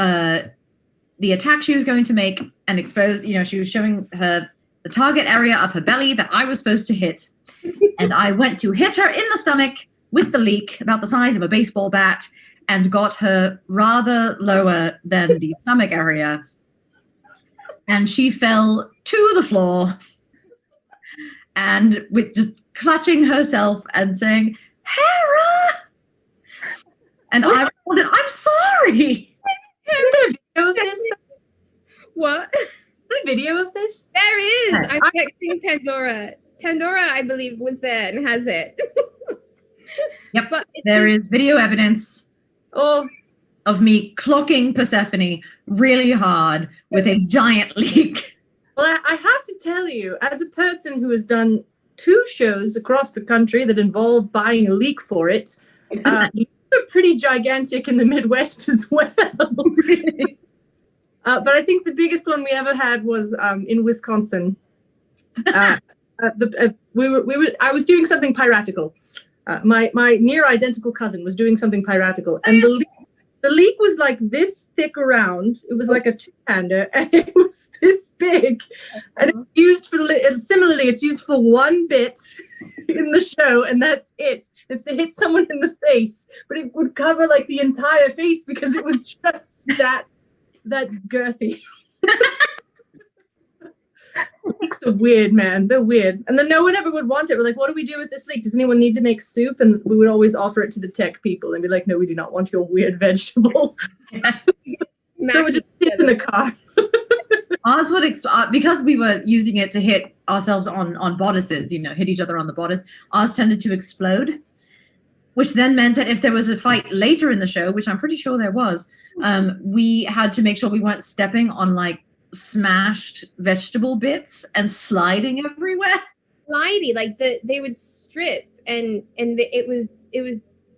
attack she was going to make and expose, she was showing her the target area of her belly that I was supposed to hit. And I went to hit her in the stomach with the leek about the size of a baseball bat and got her rather lower than the stomach area. And she fell to the floor and with just clutching herself and saying, Hera! And I responded, I'm sorry. Is there a video of this? What? Is there a video of this? There is. I'm texting Pandora. Pandora, I believe, was there and has it. Yep, but there is video evidence of me clocking Persephone really hard with a giant leek. Well, I have to tell you, as a person who has done 2 shows across the country that involved buying a leek for it, you're pretty gigantic in the Midwest as well. Really? But I think the biggest one we ever had was in Wisconsin. I was doing something piratical. My near identical cousin was doing something piratical, and the leek was like this thick around. It was like a 2-hander, and it was this big. And it's used for similarly, it's used for one bit in the show, and that's it. It's to hit someone in the face, but it would cover like the entire face because it was just that girthy. Leeks are weird, man. They're weird. And then no one ever would want it. We're like, what do we do with this leek? Does anyone need to make soup? And we would always offer it to the tech people and be like, no, we do not want your weird vegetable. So we just sit in the car. Ours would, because we were using it to hit ourselves on bodices, hit each other on the bodice, ours tended to explode, which then meant that if there was a fight later in the show, which I'm pretty sure there was, we had to make sure we weren't stepping on like smashed vegetable bits and sliding everywhere. Slidey, like they would strip and it was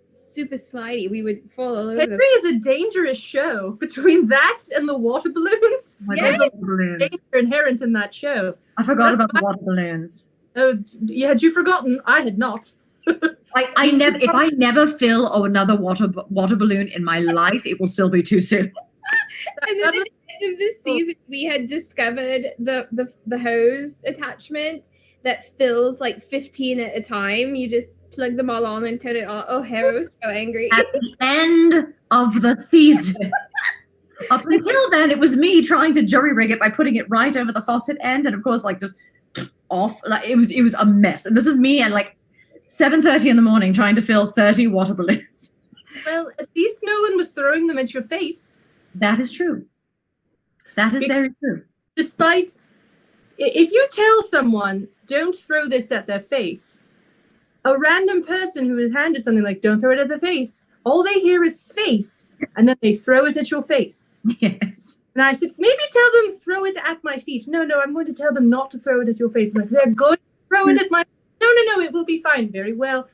super slidey. We would fall all over. Henry is a dangerous show. Between that and the water balloons, There's a danger inherent in that show. I forgot about the water balloons. Oh, had you forgotten? I had not. I never. If I never fill another water balloon in my life, it will still be too soon. And then at the end of this season, we had discovered the hose attachment that fills like 15 at a time. You just plug them all on and turn it on. Oh, Hera was so angry. At the end of the season. Up until then, it was me trying to jury rig it by putting it right over the faucet end, and of course, like just off. Like it was a mess. And this is me at like 7:30 in the morning trying to fill 30 water balloons. Well, at least no one was throwing them at your face. That is true. That is very true. Despite, if you tell someone, don't throw this at their face, a random person who is handed something like, don't throw it at their face, all they hear is face, and then they throw it at your face. Yes. And I said, maybe tell them, throw it at my feet. No, I'm going to tell them not to throw it at your face. I'm like, they're going to throw it at my... No, it will be fine. Very well.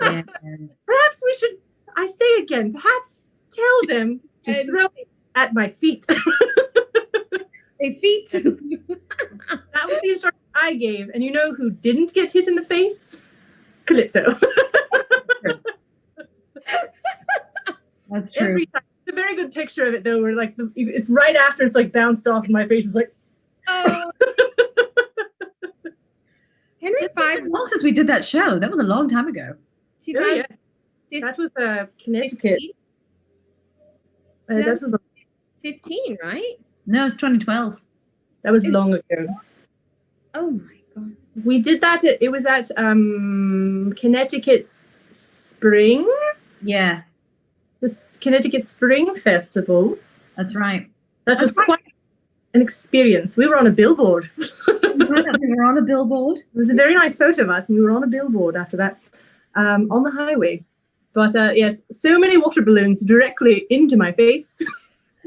Yeah. Perhaps we should, I say again, perhaps tell them to throw it at my feet. Say feet. That was the instruction I gave. And you know who didn't get hit in the face? Calypso. That's true. Every time. It's a very good picture of it, though, where like it's right after it's like bounced off, and my face is like, Oh, Henry It's been V. so long since we did that show. That was a long time ago. So you Oh, guys yes. did That was Connecticut. That was 15, right? No, it's 2012. that was long ago. Oh my god. We did that. It was at Connecticut Spring, Yeah, the Connecticut Spring Festival. that's right. That was quite an experience. We were on a billboard. We were on a billboard. It was a very nice photo of us, and we were on a billboard after that on the highway. But yes, so many water balloons directly into my face.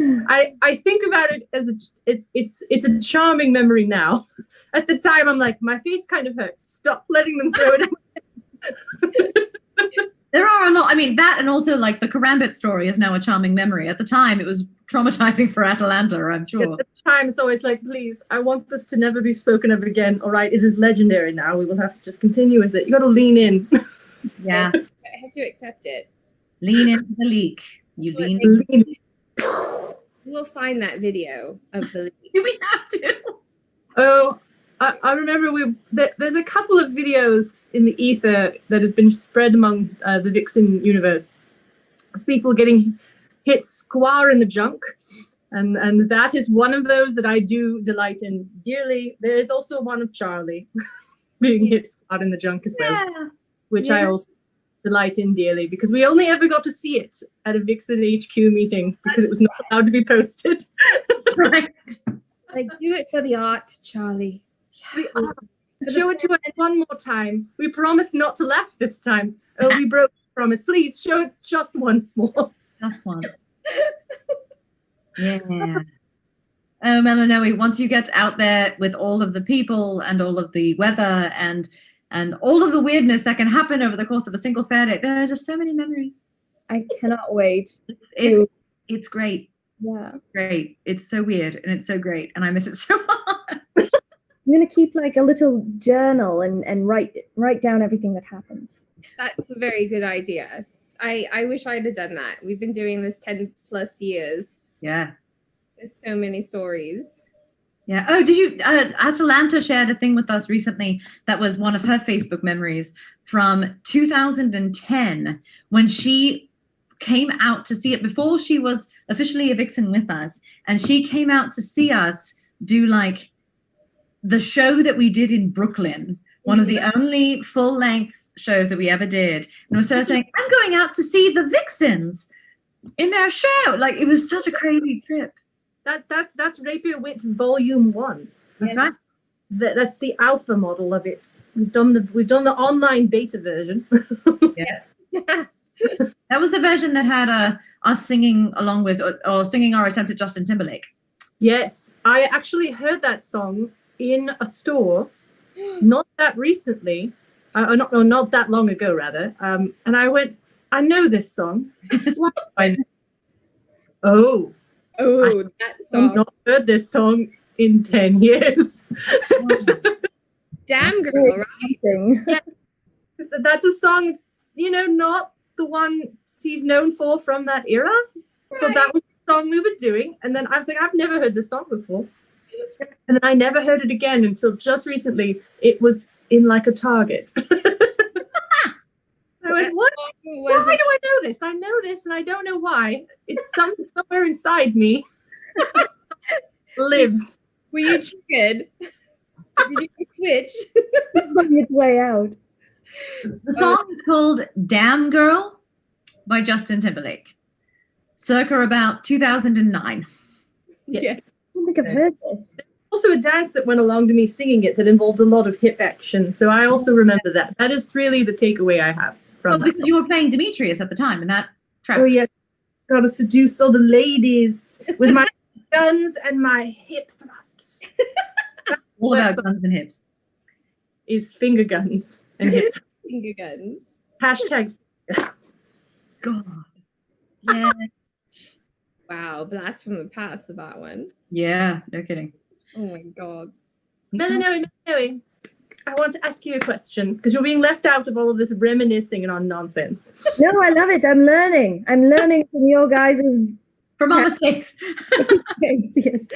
I think about it as it's a charming memory now. At the time, I'm like, my face kind of hurts. Stop letting them throw it. There are a lot. I mean, that and also like the Karambit story is now a charming memory. At the time, it was traumatizing for Atalanta, I'm sure. At the time, it's always like, please, I want this to never be spoken of again. All right, it is legendary now. We will have to just continue with it. You got to lean in. Yeah, I have to accept it. lean into the leak. You So it lean. makes- Lean. We'll find that video of the leak. Do we have to? Oh, I remember there's a couple of videos in the ether that have been spread among the Vixen universe of people getting hit square in the junk. And that is one of those that I do delight in dearly. There is also one of Charlie being hit square in the junk as well, Yeah. which I also delight in dearly because we only ever got to see it at a Vixen HQ meeting because it was not allowed to be posted. Right. Like, do it for the art, Charlie. Show it to us one more time. We promise not to laugh this time. Oh, we broke the promise. Please show it just once more. Just once. Yeah. Oh, Melinoe, once you get out there with all of the people and all of the weather and all of the weirdness that can happen over the course of a single fair day, there are just so many memories. I cannot wait. It's great. Yeah. Great. It's so weird and it's so great and I miss it so much. I'm gonna keep like a little journal and write down everything that happens. That's a very good idea. I wish I'd have done that. We've been doing this 10 plus years. Yeah. There's so many stories. Yeah. Oh, did you? Atalanta shared a thing with us recently that was one of her Facebook memories from 2010 when she came out to see it before she was officially a Vixen with us. And she came out to see us do like the show that we did in Brooklyn, one of the only full length shows that we ever did. And was her saying, I'm going out to see the Vixens in their show. Like it was such a crazy trip. That's Rapier Wit Volume 1. That's right. That's the alpha model of it. We've done the online beta version. That was the version that had us singing along with or singing our attempt at Justin Timberlake. Yes, I actually heard that song in a store, not that recently, not that long ago rather. And I went, I know this song. Why do I know? Oh, That I've song. not heard this song in 10 years. Damn girl, right? Thing. That's a song. It's not the one he's known for from that era, but that was the song we were doing. And then I was like, I've never heard this song before. And then I never heard it again until just recently. It was in like a Target. I went, what? Why do I know this? I know this and I don't know why. It's somewhere inside me. Lives. Were you triggered? Did you switch? On its way out. The song is called Damn Girl by Justin Timberlake, circa about 2009. Yes. I don't think I've heard this. Also a dance that went along to me singing it that involved a lot of hip action. So I also remember that. That is really the takeaway I have from Well, that because song. you were playing Demetrius at the time, and that tracks. Oh yeah. Gotta seduce all the ladies with my guns and my hip thrusts. All about guns and hips. Is finger guns and hip Finger guns. hashtag God. Yeah. Wow, blast from the past with that one. Yeah, no kidding. Oh my god. Melinoe, I want to ask you a question because you're being left out of all of this reminiscing and on nonsense. No, I love it. I'm learning. I'm learning from your guys' From our mistakes. things. Yes.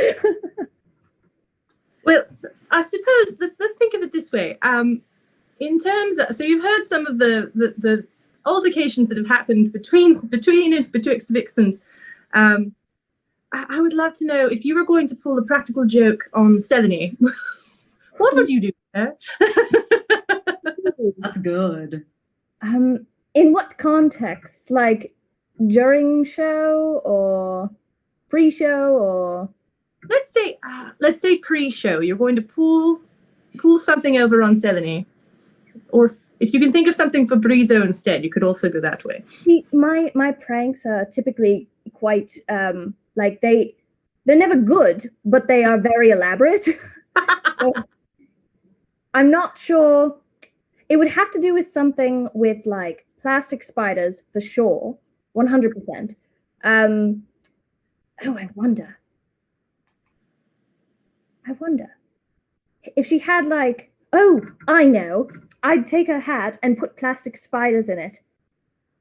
Well, I suppose let's think of it this way. in terms of, so you've heard some of the altercations that have happened betwixt Vixens. I would love to know if you were going to pull a practical joke on Melinoe, what would you do there? That's good. In what context? Like during show or pre-show or? Let's say pre-show. You're going to pull something over on Melinoe, or if you can think of something for Brizo instead, you could also go that way. See, my pranks are typically quite like they're never good, but they are very elaborate. So, I'm not sure. It would have to do with something with like plastic spiders for sure, 100%. Oh, I wonder if she had like, oh, I know, I'd take her hat and put plastic spiders in it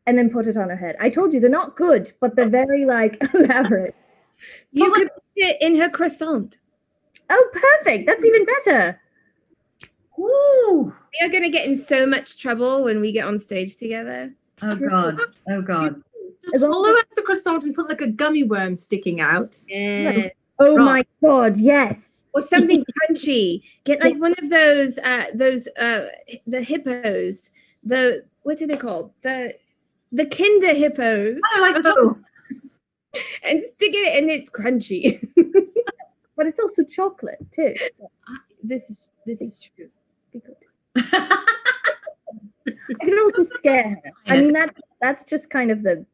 and then put it on her head. I told you they're not good, but they're very like elaborate. You could put it in her croissant. Oh, perfect. That's even better. Ooh. We are going to get in so much trouble when we get on stage together. Oh God. Oh God. Just hollow out the croissant and put like a gummy worm sticking out. Yeah. Oh Right. my God, yes. Or something crunchy. Get like one of those the hippos. What are they called? The Kinder hippos. I like Oh, And stick it and it's crunchy. But it's also chocolate too. So This is true. be good. I can also scare her. I mean, that's just kind of the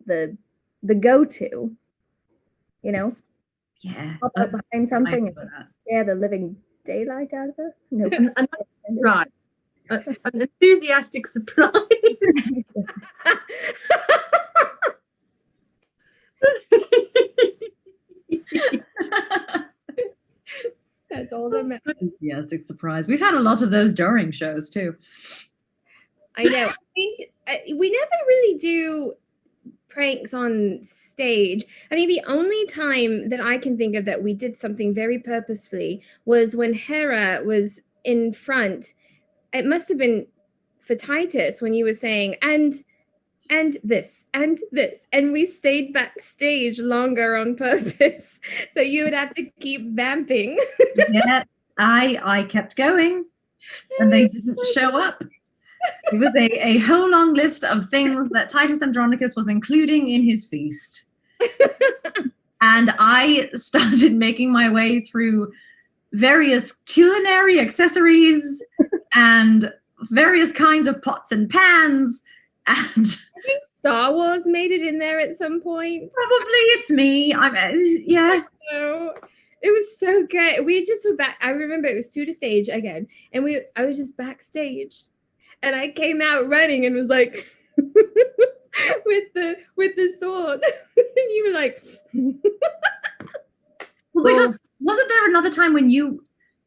go-to, you know? Yeah. Pop up behind something and I that. scare the living daylight out of her. No. right. An enthusiastic surprise. That's all that matters. Enthusiastic surprise. We've had a lot of those during shows too. I know. I think we never really do pranks on stage. I mean, the only time that I can think of that we did something very purposefully was when Hera was in front. It must have been for Titus when you were saying, and this, and this. And we stayed backstage longer on purpose. So you would have to keep vamping. Yeah, I kept going and they didn't show up. It was a whole long list of things that Titus Andronicus was including in his feast. And I started making my way through various culinary accessories and various kinds of pots and pans. And I think Star Wars made it in there at some point. probably it's me. Yeah. No, it was so good. We just were back. I remember it was two to stage again, and I was just backstage, and I came out running and was like, with the sword, and you were like, Wasn't there another time when you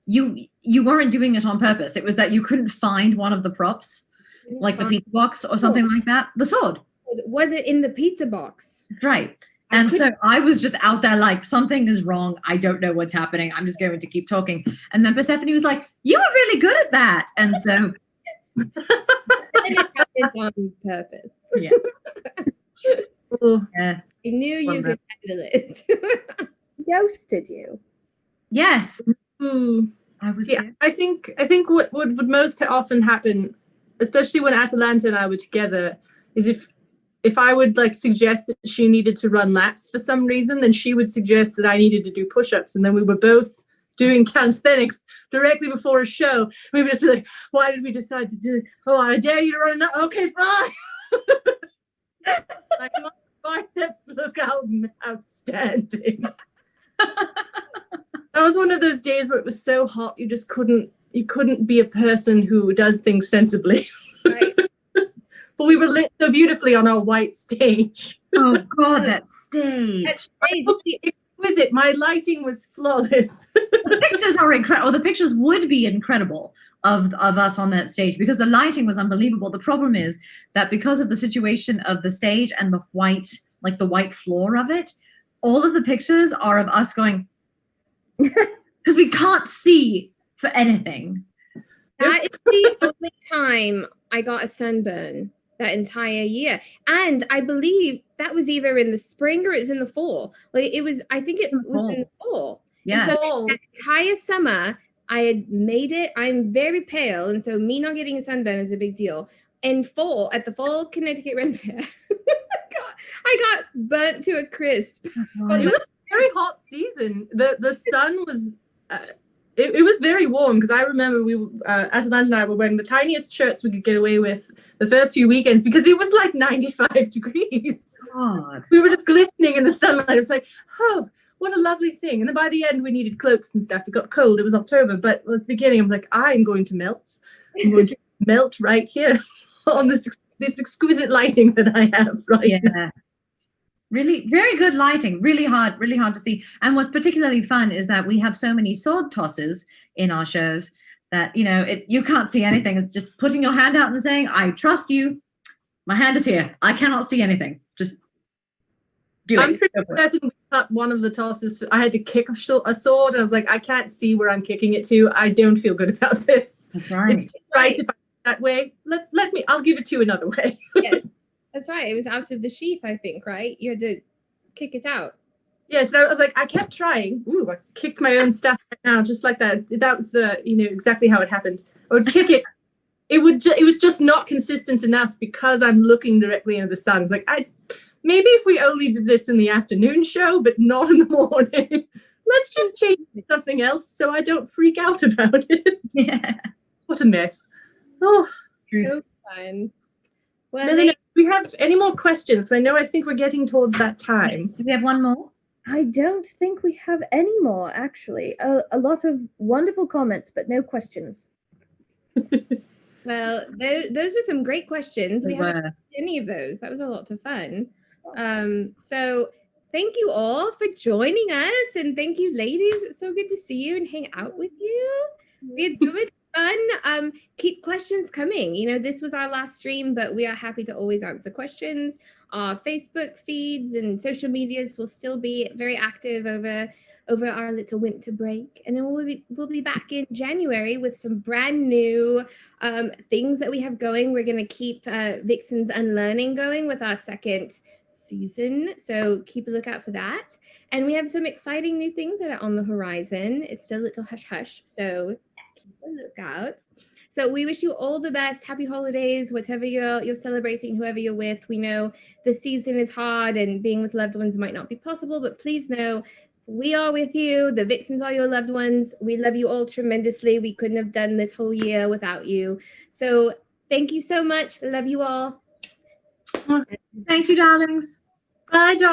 weren't doing it on purpose? It was that you couldn't find one of the props, like the pizza box or something like that. The sword. Was it in the pizza box? Right. And so I was just out there like, something is wrong. I don't know what's happening. I'm just going to keep talking. And then Persephone was like, you were really good at that. And so. And it happened on purpose. Yeah. Yeah. I knew you could handle it. Ghosted you. Yes. Mm. I was. See, I think what would most often happen, especially when Atalanta and I were together, is if I would like suggest that she needed to run laps for some reason, then she would suggest that I needed to do push-ups, and then we were both doing calisthenics directly before a show. We would just be like, why did we decide to do, oh, I dare you to run that. Okay, fine. Like, my biceps look outstanding. That was one of those days where it was so hot you just couldn't be a person who does things sensibly. Right. But we were lit so beautifully on our white stage. Oh God, that stage. That stage, Exquisite. My lighting was flawless. The pictures are incredible. Or the pictures would be incredible of us on that stage because the lighting was unbelievable. The problem is that because of the situation of the stage and the white floor of it, all of the pictures are of us going because we can't see for anything. That is the only time I got a sunburn that entire year. And I believe that was either in the spring or it's in the fall. Like it was, I think it was in the fall. Yeah. And so that entire summer, I had made it. I'm very pale. And so me not getting a sunburn is a big deal. In fall, at the fall Connecticut Ren Fair, I got burnt to a crisp. Well, it was a very hot season. The sun was... It was very warm because I remember we, Atalanta and I were wearing the tiniest shirts we could get away with the first few weekends because it was like 95 degrees. God. We were just glistening in the sunlight. It was like, oh, what a lovely thing. And then by the end, we needed cloaks and stuff. It got cold. It was October. But at the beginning, I was like, I'm going to melt. I'm going to melt right here on this exquisite lighting that I have right now. Really, very good lighting, really hard to see. And what's particularly fun is that we have so many sword tosses in our shows that, you know, you can't see anything. It's just putting your hand out and saying, I trust you. My hand is here. I cannot see anything. Just do it. I'm pretty certain we cut one of the tosses. I had to kick a sword and I was like, I can't see where I'm kicking it to. I don't feel good about this. That's right. It's right if I do it that way. Let me, I'll give it to you another way. Yes. That's right. It was out of the sheath, I think, right? You had to kick it out. Yes, I was like, I kept trying. Ooh, I kicked my own stuff right now, just like that. That was exactly how it happened. I would kick it. It was just not consistent enough because I'm looking directly into the sun. I was like, maybe if we only did this in the afternoon show, but not in the morning. Let's just change something else so I don't freak out about it. Yeah. What a mess. Oh, so fun. Well, Melinoe, do we have any more questions? Because I think we're getting towards that time. Do we have one more? I don't think we have any more, actually. A lot of wonderful comments, but no questions. Well, those were some great questions. They We haven't were. had any of those. That was a lot of fun. So thank you all for joining us, and thank you, ladies. It's so good to see you and hang out with you. We had so much fun. Keep questions coming. You know, this was our last stream, but we are happy to always answer questions. Our Facebook feeds and social medias will still be very active over our little winter break, and then we'll be back in January with some brand new things that we have going. We're going to keep Vixens Unlearning going with our second season, so keep a lookout for that. And we have some exciting new things that are on the horizon. It's still a little hush hush, so keep a lookout. So we wish you all the best. Happy holidays, whatever you're celebrating, whoever you're with. We know the season is hard and being with loved ones might not be possible, but please know we are with you. The Vixens are your loved ones. We love you all tremendously. We couldn't have done this whole year without you. So thank you so much. Love you all. Thank you, darlings. Bye, darling.